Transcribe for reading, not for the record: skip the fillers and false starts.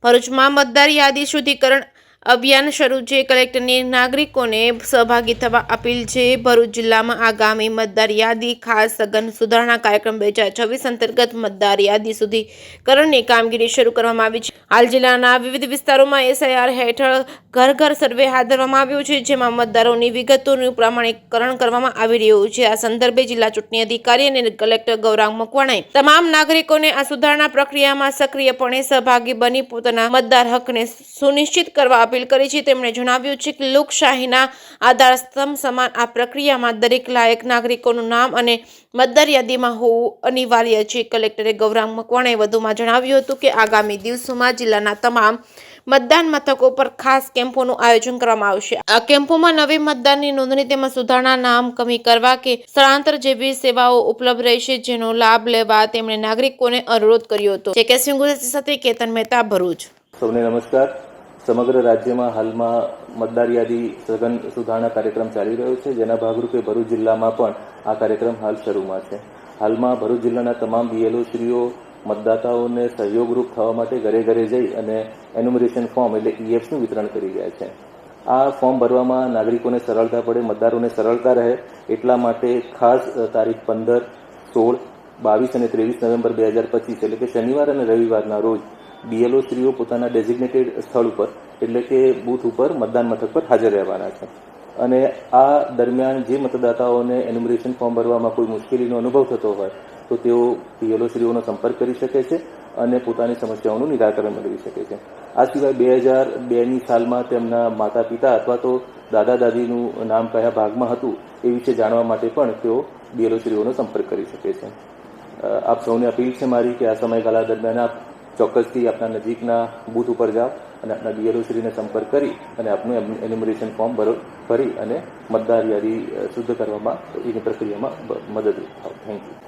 ભરૂચમાં મતદાર યાદી શુદ્ધિકરણ અભિયાન શરૂ છે। કલેક્ટરની નાગરિકોને સહભાગી થવા અપીલ છે। ભરૂચ જિલ્લામાં આગામી મતદાર યાદી ખાસ સઘન સુધારણા કાર્યક્રમ 2026 અંતર્ગત મતદાર યાદી શુદ્ધિકરણની કામગીરી શરૂ કરવામાં આવી છે। હાલ જિલ્લાના વિવિધ વિસ્તારોમાં એસઆઈઆર હેઠળ ઘર ઘર સર્વે હાથ ધરવામાં આવ્યો છે, જેમાં મતદારોની વિગતોનું પ્રમાણીકરણ કરવામાં આવી રહ્યું છે। આ સંદર્ભે જિલ્લા ચૂંટણી અધિકારી અને કલેક્ટર ગૌરાંગ મકવાણાએ તમામ નાગરિકોને આ સુધારણા પ્રક્રિયામાં સક્રિયપણે સહભાગી બની પોતાના મતદાર હકને સુનિશ્ચિત કરવા અપીલ કરી છે। તેમણે જણાવ્યું છે કે લોકશાહીના આધારસ્તંભ સમાન આ પ્રક્રિયામાં દરેક લાયક નાગરિકોનું નામ અને મતદાર યાદીમાં હોવું અનિવાર્ય છે। કલેક્ટરે ગૌરાંગ મકવાણાએ વધુમાં જણાવ્યું હતું કે આગામી દિવસોમાં જિલ્લાના તમામ મતદાન મથકો પર ખાસ કેમ્પોનું આયોજન કરવામાં આવશે। આ કેમ્પોમાં નવી મતદારની નોંધણી તેમજ સુધારણા, નામ કમી કરવા કે સ્થળાંતર જેવી સેવાઓ ઉપલબ્ધ રહેશે, જેનો લાભ લેવા તેમણે નાગરિકોને અનુરોધ કર્યો હતો। જે કે સિંગુરજી સાથે કેતન મહેતા, ભરૂચ। સૌને નમસ્કાર। સમગ્ર રાજ્યમાં હાલમાં મતદાર યાદી સઘન સુધારણા કાર્યક્રમ ચાલી રહ્યો છે, જેના ભાગરૂપે ભરૂચ જિલ્લામાં પણ આ કાર્યક્રમ હાલ શરૂમાં છે। હાલમાં ભરૂચ જિલ્લાના તમામ બીએલઓશ્રીઓ મતદાતાઓને સહયોગરૂપ થવા માટે ઘરે ઘરે જઈ અને એન્યુમરેશન ફોર્મ એટલે ઈએફનું વિતરણ કરી રહ્યા છે। આ ફોર્મ ભરવામાં નાગરિકોને સરળતા પડે, મતદારોને સરળતા રહે એટલા માટે ખાસ તારીખ 15, 16, 22 અને 23 નવેમ્બર 2025 એટલે કે શનિવાર અને રવિવારના રોજ બીએલઓશ્રીઓ પોતાના ડેઝિગ્નેટેડ સ્થળ ઉપર એટલે કે બૂથ ઉપર મતદાન મથક પર હાજર રહેવાના છે અને આ દરમિયાન જે મતદાતાઓને એન્યુમરેશન ફોર્મ ભરવામાં કોઈ મુશ્કેલીનો અનુભવ થતો હોય તો તેઓ બીએલઓશ્રીઓનો સંપર્ક કરી શકે છે અને પોતાની સમસ્યાઓનું નિરાકરણ મેળવી શકે છે। આ સિવાય 2002ની સાલમાં તેમના માતા પિતા અથવા તો દાદા દાદીનું નામ કયા ભાગમાં હતું એ વિશે જાણવા માટે પણ તેઓ બીએલઓશ્રીઓનો સંપર્ક કરી શકે છે। આપ સૌને અપીલ છે મારી કે આ સમયગાળા દરમિયાન આપ ચોક્કસથી આપના નજીકના બૂથ ઉપર જાઓ અને આપના બીએલઓશ્રીને સંપર્ક કરી અને આપનું એન્યુમરેશન ફોર્મ ભરી અને મતદાર યાદી શુદ્ધ કરવામાં એની પ્રક્રિયામાં મદદરૂપ થાવ। Thank you.